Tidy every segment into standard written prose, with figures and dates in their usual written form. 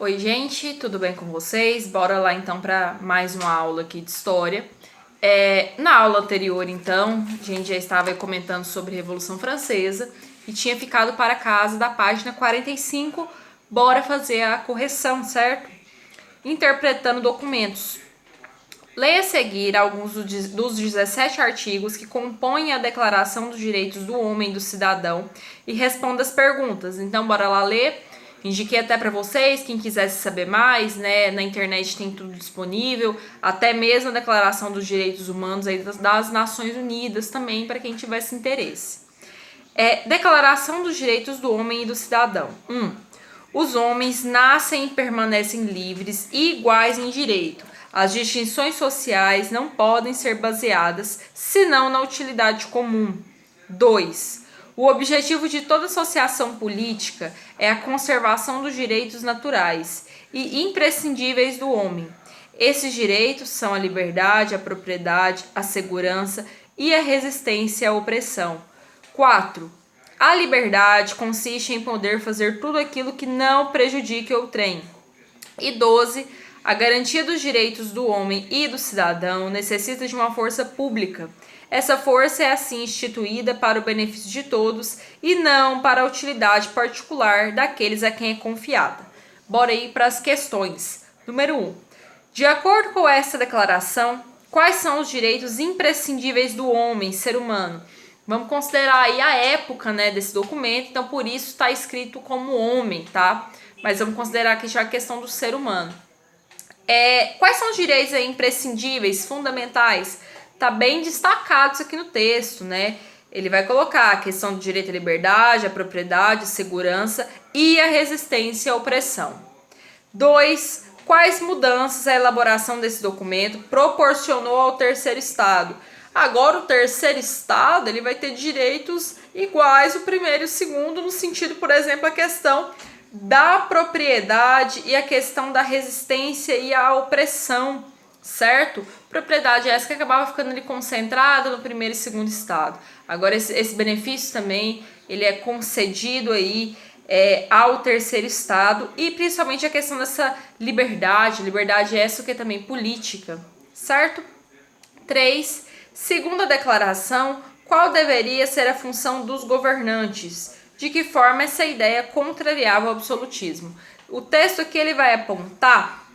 Oi, gente, tudo bem com vocês? Bora lá então para mais uma aula aqui de história. Na aula anterior, então, a gente já estava comentando sobre a Revolução Francesa e tinha ficado para casa da página 45. Bora fazer a correção, certo? Interpretando documentos. Leia a seguir alguns dos 17 artigos que compõem a Declaração dos Direitos do Homem e do Cidadão e responda as perguntas. Então, bora lá ler. Indiquei até para vocês, quem quisesse saber mais, né? Na internet tem tudo disponível, até mesmo a Declaração dos Direitos Humanos aí das Nações Unidas também, para quem tivesse interesse. Declaração dos Direitos do Homem e do Cidadão. 1. Os homens nascem e permanecem livres e iguais em direito. As distinções sociais não podem ser baseadas senão na utilidade comum. 2. O objetivo de toda associação política é a conservação dos direitos naturais e imprescindíveis do homem. Esses direitos são a liberdade, a propriedade, a segurança e a resistência à opressão. 4. A liberdade consiste em poder fazer tudo aquilo que não prejudique outrem. E 12. A garantia dos direitos do homem e do cidadão necessita de uma força pública. Essa força é assim instituída para o benefício de todos e não para a utilidade particular daqueles a quem é confiada. Bora ir para as questões. Número 1. De acordo com essa declaração, quais são os direitos imprescindíveis do homem, ser humano? Vamos considerar aí a época, né, desse documento, então por isso está escrito como homem, tá? Mas vamos considerar aqui já a questão do ser humano. Quais são os direitos aí imprescindíveis, fundamentais? Tá bem destacado isso aqui no texto, né? Ele vai colocar a questão do direito à liberdade, à propriedade, à segurança e à resistência à opressão. 2. Quais mudanças a elaboração desse documento proporcionou ao terceiro estado? Agora o terceiro estado ele vai ter direitos iguais ao primeiro e o segundo, no sentido, por exemplo, a questão da propriedade e a questão da resistência e a opressão, certo? Propriedade essa que acabava ficando ali concentrada no primeiro e segundo estado. Agora esse benefício também ele é concedido aí ao terceiro estado e principalmente a questão dessa liberdade essa que é também política, certo? 3. Segundo a declaração, qual deveria ser a função dos governantes? De que forma essa ideia contrariava o absolutismo? O texto aqui ele vai apontar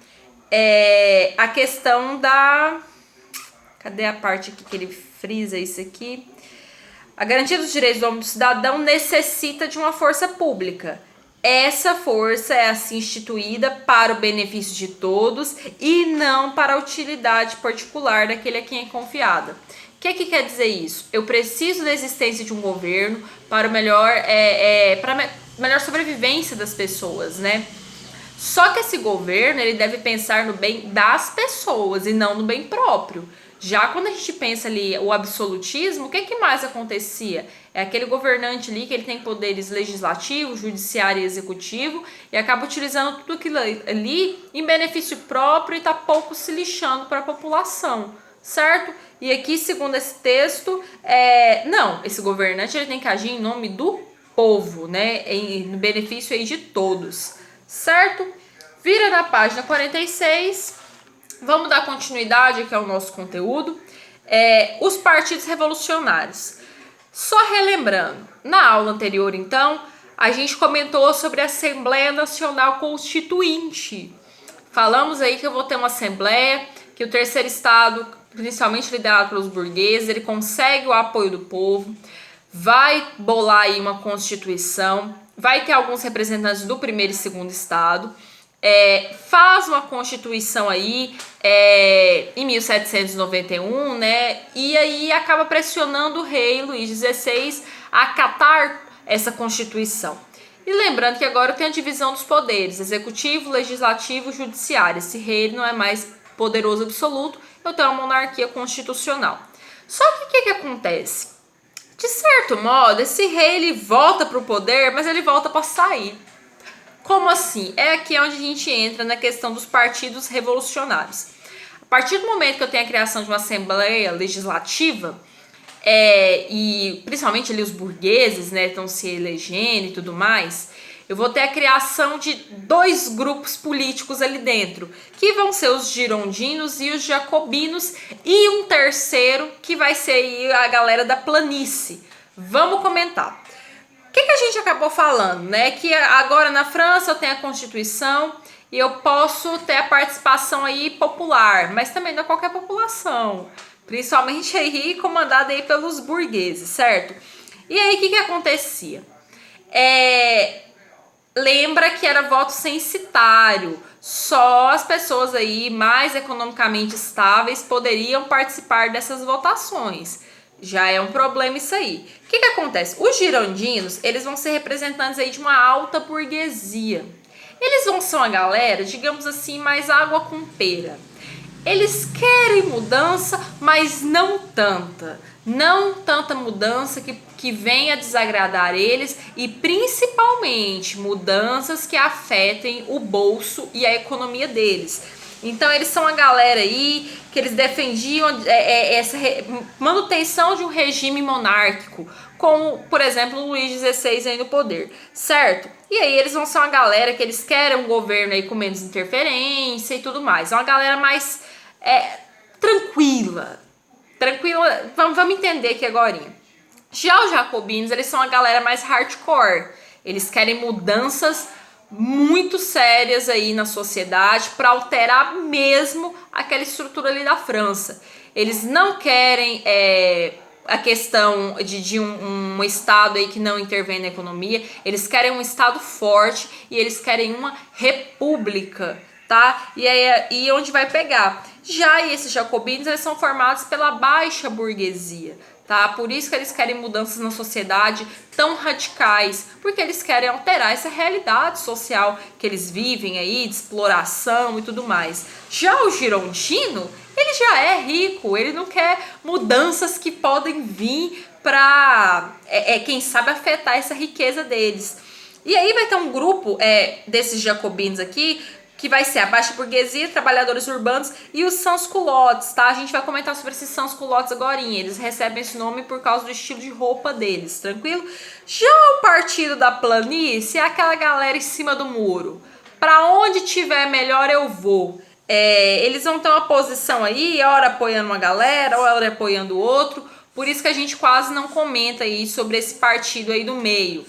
a questão da... Cadê a parte aqui que ele frisa isso aqui? A garantia dos direitos do homem e do cidadão necessita de uma força pública. Essa força é assim instituída para o benefício de todos e não para a utilidade particular daquele a quem é confiada. O que quer dizer isso? Eu preciso da existência de um governo para melhor sobrevivência das pessoas, né? Só que esse governo ele deve pensar no bem das pessoas e não no bem próprio. Já quando a gente pensa ali o absolutismo, o que mais acontecia? É aquele governante ali que ele tem poderes legislativo, judiciário e executivo e acaba utilizando tudo aquilo ali em benefício próprio e tá pouco se lixando para a população, certo? E aqui, segundo esse texto, não, esse governante ele tem que agir em nome do povo, né? No benefício aí de todos, certo? Vira na página 46. Vamos dar continuidade aqui ao nosso conteúdo. Os partidos revolucionários. Só relembrando, na aula anterior, então, a gente comentou sobre a Assembleia Nacional Constituinte. Falamos aí que eu vou ter uma assembleia, que o terceiro estado, principalmente liderado pelos burgueses, ele consegue o apoio do povo, vai bolar aí uma constituição, vai ter alguns representantes do primeiro e segundo estado, faz uma constituição aí em 1791, né? E aí acaba pressionando o rei Luís XVI a acatar essa constituição. E lembrando que agora tem a divisão dos poderes, executivo, legislativo e judiciário. Esse rei não é mais poderoso absoluto, eu tenho uma monarquia constitucional. Só que o que acontece? De certo modo, esse rei ele volta para o poder, mas ele volta para sair. Como assim? É aqui onde a gente entra na questão dos partidos revolucionários. A partir do momento que eu tenho a criação de uma assembleia legislativa, e principalmente ali os burgueses, né, estão se elegendo e tudo mais, Eu vou ter a criação de dois grupos políticos ali dentro, que vão ser os girondinos e os jacobinos, e um terceiro que vai ser aí a galera da planície. Vamos comentar. O que a gente acabou falando, né? Que agora na França eu tenho a Constituição e eu posso ter a participação aí popular, mas também não é qualquer população, principalmente aí comandada aí pelos burgueses, certo? E aí o que acontecia? Lembra que era voto censitário, só as pessoas aí mais economicamente estáveis poderiam participar dessas votações. Já é um problema isso aí. O que acontece? Os girondinos, eles vão ser representantes aí de uma alta burguesia. Eles vão ser uma galera, digamos assim, mais água com pera. Eles querem mudança, mas não tanta. Não tanta mudança que venha desagradar eles, e principalmente mudanças que afetem o bolso e a economia deles. Então eles são a galera aí que eles defendiam essa manutenção de um regime monárquico, como, por exemplo, o Luís XVI aí no poder, certo? E aí eles vão ser uma galera que eles querem um governo aí com menos interferência e tudo mais. É uma galera mais tranquila. Vamos entender aqui agora. Já os jacobinos, eles são uma galera mais hardcore. Eles querem mudanças muito sérias aí na sociedade para alterar mesmo aquela estrutura ali da França. Eles não querem a questão de um Estado aí que não intervém na economia. Eles querem um Estado forte e eles querem uma república, tá? E onde vai pegar? Já esses jacobinos, eles são formados pela baixa burguesia, tá? Por isso que eles querem mudanças na sociedade tão radicais, porque eles querem alterar essa realidade social que eles vivem aí, de exploração e tudo mais. Já o girondino, ele já é rico, ele não quer mudanças que podem vir para, quem sabe, afetar essa riqueza deles. E aí vai ter um grupo desses jacobinos aqui, que vai ser a baixa burguesia, trabalhadores urbanos e os sans-culottes, tá? A gente vai comentar sobre esses sans-culottes agora. Eles recebem esse nome por causa do estilo de roupa deles, tranquilo? Já o partido da planície é aquela galera em cima do muro. Pra onde tiver melhor eu vou. Eles vão ter uma posição aí, hora apoiando uma galera, hora apoiando o outro. Por isso que a gente quase não comenta aí sobre esse partido aí do meio.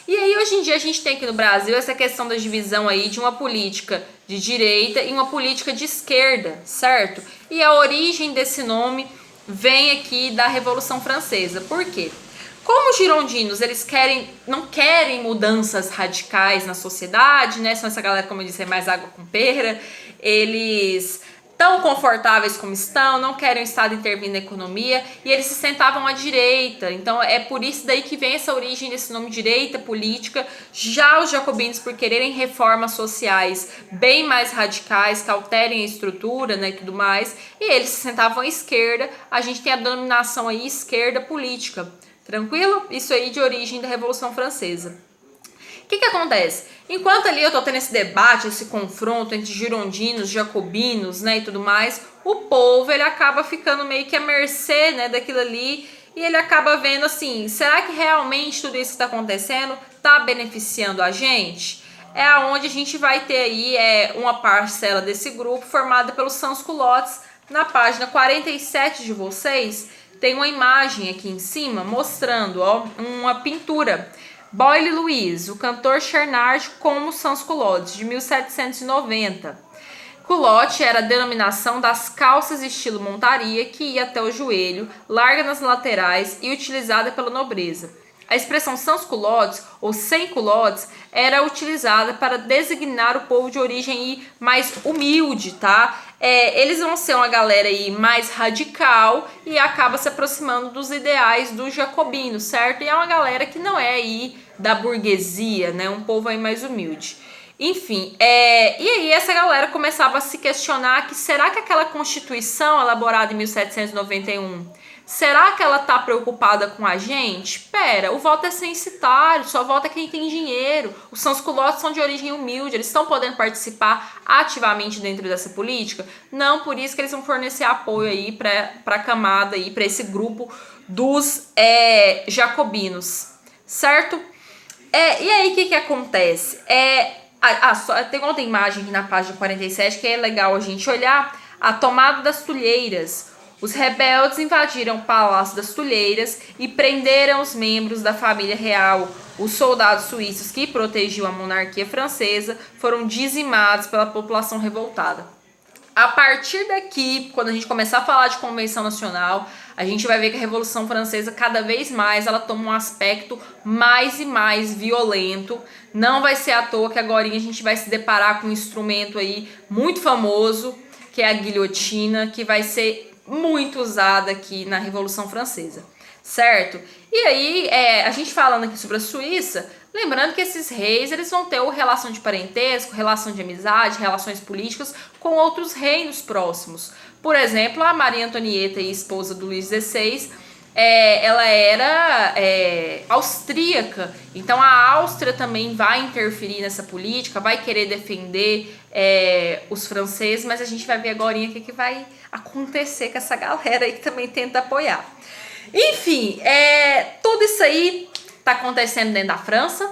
E aí hoje em dia a gente tem aqui no Brasil essa questão da divisão aí de uma política de direita e uma política de esquerda, certo? E a origem desse nome vem aqui da Revolução Francesa. Por quê? Como os girondinos, eles não querem mudanças radicais na sociedade, né? São essa galera, como eu disse, é mais água com pera. Eles tão confortáveis como estão, não querem o Estado intervir na economia, e eles se sentavam à direita. Então é por isso daí que vem essa origem desse nome direita política. Já os jacobinos, por quererem reformas sociais bem mais radicais, que alterem a estrutura, né, e tudo mais, e eles se sentavam à esquerda. A gente tem a denominação aí esquerda política, tranquilo? Isso aí de origem da Revolução Francesa. O que acontece? Enquanto ali eu tô tendo esse debate, esse confronto entre girondinos, jacobinos, né, e tudo mais, o povo, ele acaba ficando meio que à mercê, né, daquilo ali, e ele acaba vendo assim, será que realmente tudo isso que está acontecendo tá beneficiando a gente? É aonde a gente vai ter aí uma parcela desse grupo formada pelos sans-culottes. Na página 47 de vocês, tem uma imagem aqui em cima mostrando, ó, uma pintura. Boyle Louise, o cantor Chernard como sans-culottes, de 1790. Culotte era a denominação das calças estilo montaria que ia até o joelho, larga nas laterais e utilizada pela nobreza. A expressão sans-culottes ou sem-culottes era utilizada para designar o povo de origem mais humilde, tá? Eles vão ser uma galera aí mais radical e acaba se aproximando dos ideais dos jacobinos, certo? E é uma galera que não é aí da burguesia, né? Um povo aí mais humilde. Enfim, e aí essa galera começava a se questionar que será que aquela Constituição elaborada em 1791, será que ela tá preocupada com a gente? Pera, o voto é censitário, só vota quem tem dinheiro. Os sans-culottes são de origem humilde, eles estão podendo participar ativamente dentro dessa política? Não, por isso que eles vão fornecer apoio aí pra camada aí, pra esse grupo dos jacobinos, certo? E aí, o que acontece? Tem outra imagem aqui na página 47 que é legal a gente olhar. A tomada das Tulheiras. Os rebeldes invadiram o Palácio das Tulheiras e prenderam os membros da família real. Os soldados suíços que protegiam a monarquia francesa foram dizimados pela população revoltada. A partir daqui, quando a gente começar a falar de Convenção Nacional, a gente vai ver que a Revolução Francesa, cada vez mais, ela toma um aspecto mais e mais violento. Não vai ser à toa que agora a gente vai se deparar com um instrumento aí muito famoso, que é a guilhotina, que vai ser muito usada aqui na Revolução Francesa, certo? E aí, a gente falando aqui sobre a Suíça, lembrando que esses reis, eles vão ter relação de parentesco, relação de amizade, relações políticas com outros reinos próximos. Por exemplo, a Maria Antonieta, esposa do Luís XVI, ela era austríaca, então a Áustria também vai interferir nessa política, vai querer defender os franceses, mas a gente vai ver agora o que vai acontecer com essa galera aí que também tenta apoiar. Enfim, tudo isso aí tá acontecendo dentro da França.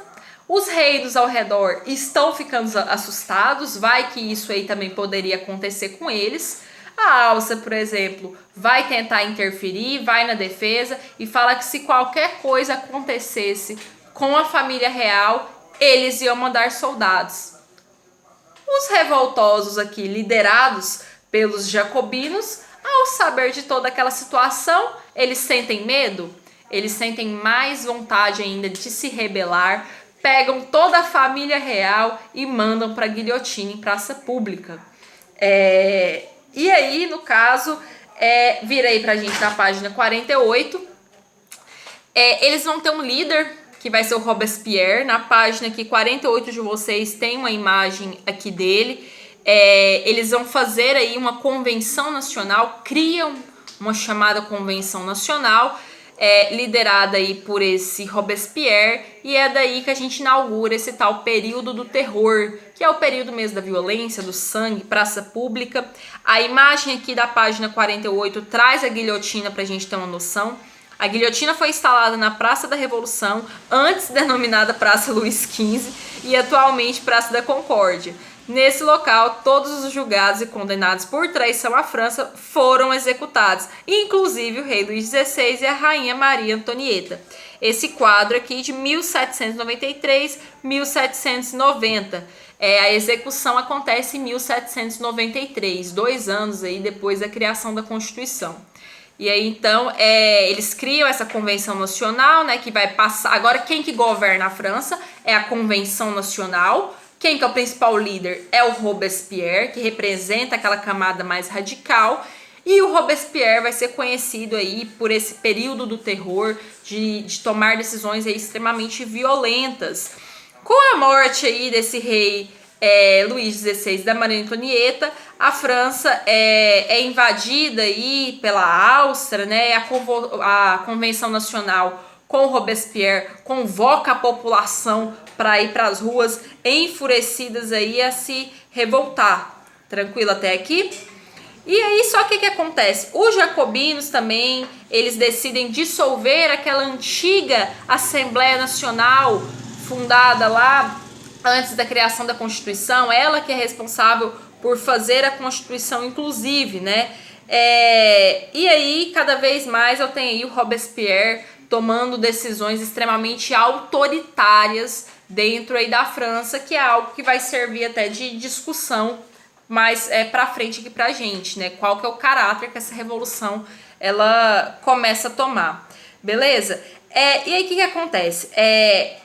Os reinos ao redor estão ficando assustados, vai que isso aí também poderia acontecer com eles. A Áustria, por exemplo, vai tentar interferir, vai na defesa e fala que se qualquer coisa acontecesse com a família real, eles iam mandar soldados. Os revoltosos aqui, liderados pelos jacobinos, ao saber de toda aquela situação, eles sentem medo, eles sentem mais vontade ainda de se rebelar, pegam toda a família real e mandam para a guilhotina em praça pública. E aí, no caso, virei pra gente na página 48. Eles vão ter um líder, que vai ser o Robespierre. Na página aqui 48 de vocês tem uma imagem aqui dele. Eles vão fazer aí uma convenção nacional, criam uma chamada convenção nacional, liderada aí por esse Robespierre, e é daí que a gente inaugura esse tal período do terror, que é o período mesmo da violência, do sangue, praça pública. A imagem aqui da página 48 traz a guilhotina pra gente ter uma noção. A guilhotina foi instalada na Praça da Revolução, antes denominada Praça Luís XV, e atualmente Praça da Concórdia. Nesse local, todos os julgados e condenados por traição à França foram executados, inclusive o rei Luís XVI e a rainha Maria Antonieta. Esse quadro aqui de 1793-1790. A execução acontece em 1793, 2 anos aí depois da criação da Constituição. E aí, então, eles criam essa Convenção Nacional, né, que vai passar... Agora, quem que governa a França é a Convenção Nacional. Quem que é o principal líder? É o Robespierre, que representa aquela camada mais radical. E o Robespierre vai ser conhecido aí por esse período do terror, de tomar decisões aí extremamente violentas. Com a morte aí desse rei Luís XVI da Maria Antonieta, a França é invadida aí pela Áustria, né? A Convenção Nacional com Robespierre convoca a população para ir para as ruas enfurecidas aí a se revoltar. Tranquilo até aqui? E aí, só que acontece? Os jacobinos também, eles decidem dissolver aquela antiga Assembleia Nacional fundada lá antes da criação da Constituição, ela que é responsável por fazer a Constituição inclusive, né? E aí, cada vez mais eu tenho aí o Robespierre tomando decisões extremamente autoritárias dentro aí da França, que é algo que vai servir até de discussão mais pra frente aqui pra gente, né? Qual que é o caráter que essa revolução ela começa a tomar, beleza? E aí o que acontece?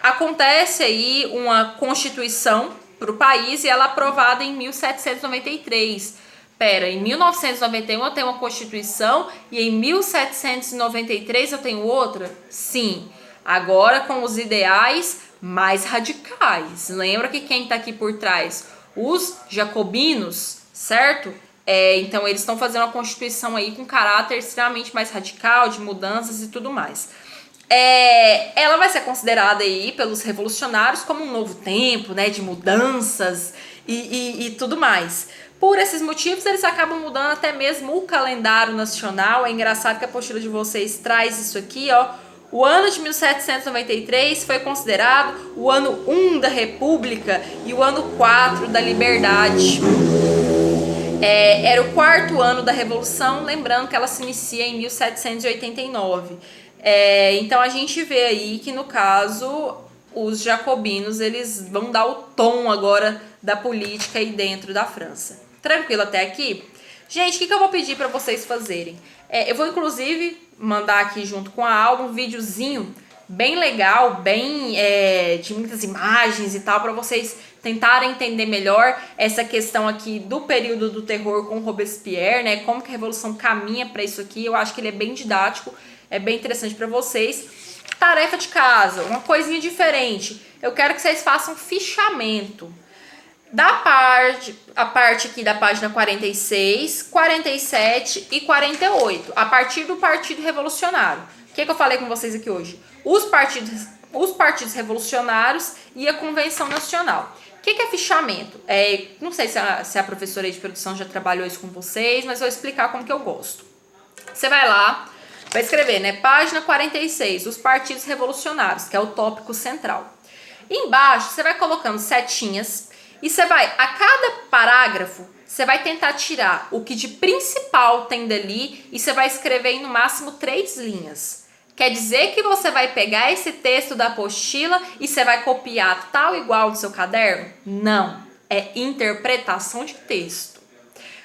Acontece aí uma constituição para o país e ela é aprovada em 1793. Em 1991 eu tenho uma constituição e em 1793 eu tenho outra? Sim, agora com os ideais mais radicais. Lembra que quem está aqui por trás? Os jacobinos, certo? Então eles estão fazendo uma constituição aí com caráter extremamente mais radical, de mudanças e tudo mais. Ela vai ser considerada aí pelos revolucionários como um novo tempo, né, de mudanças e tudo mais. Por esses motivos, eles acabam mudando até mesmo o calendário nacional. É engraçado que a apostila de vocês traz isso aqui, ó. O ano de 1793 foi considerado o ano 1 da República e o ano 4 da Liberdade. Era o 4º ano da Revolução, lembrando que ela se inicia em 1789. Então a gente vê aí que, no caso, os jacobinos eles vão dar o tom agora da política aí dentro da França. Tranquilo até aqui? Gente, o que eu vou pedir para vocês fazerem? Eu vou, inclusive, mandar aqui junto com a aula um videozinho bem legal, bem de muitas imagens e tal, para vocês tentarem entender melhor essa questão aqui do período do terror com Robespierre, né? Como que a Revolução caminha para isso aqui. Eu acho que ele é bem didático, é bem interessante para vocês. Tarefa de casa, uma coisinha diferente. Eu quero que vocês façam fichamento a parte aqui da página 46, 47 e 48, a partir do Partido Revolucionário. O que eu falei com vocês aqui hoje? Os partidos revolucionários e a Convenção Nacional. O que é fichamento? Não sei se a professora de produção já trabalhou isso com vocês, mas vou explicar como que eu gosto. Você vai lá, vai escrever, né? Página 46, os partidos revolucionários, que é o tópico central. Embaixo, você vai colocando setinhas e você vai, a cada parágrafo, você vai tentar tirar o que de principal tem dali e você vai escrever em no máximo 3 linhas. Quer dizer que você vai pegar esse texto da apostila e você vai copiar tal igual no seu caderno? Não, é interpretação de texto.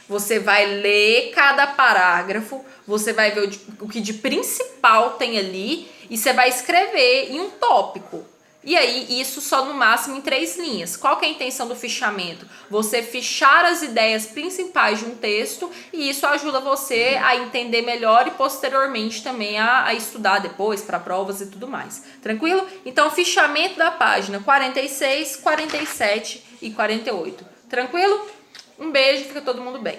Você vai ler cada parágrafo, você vai ver o que de principal tem ali e você vai escrever em um tópico. E aí, isso só no máximo em 3 linhas. Qual que é a intenção do fichamento? Você fichar as ideias principais de um texto e isso ajuda você a entender melhor e posteriormente também a estudar depois para provas e tudo mais. Tranquilo? Então, fichamento da página 46, 47 e 48. Tranquilo? Um beijo, fica todo mundo bem.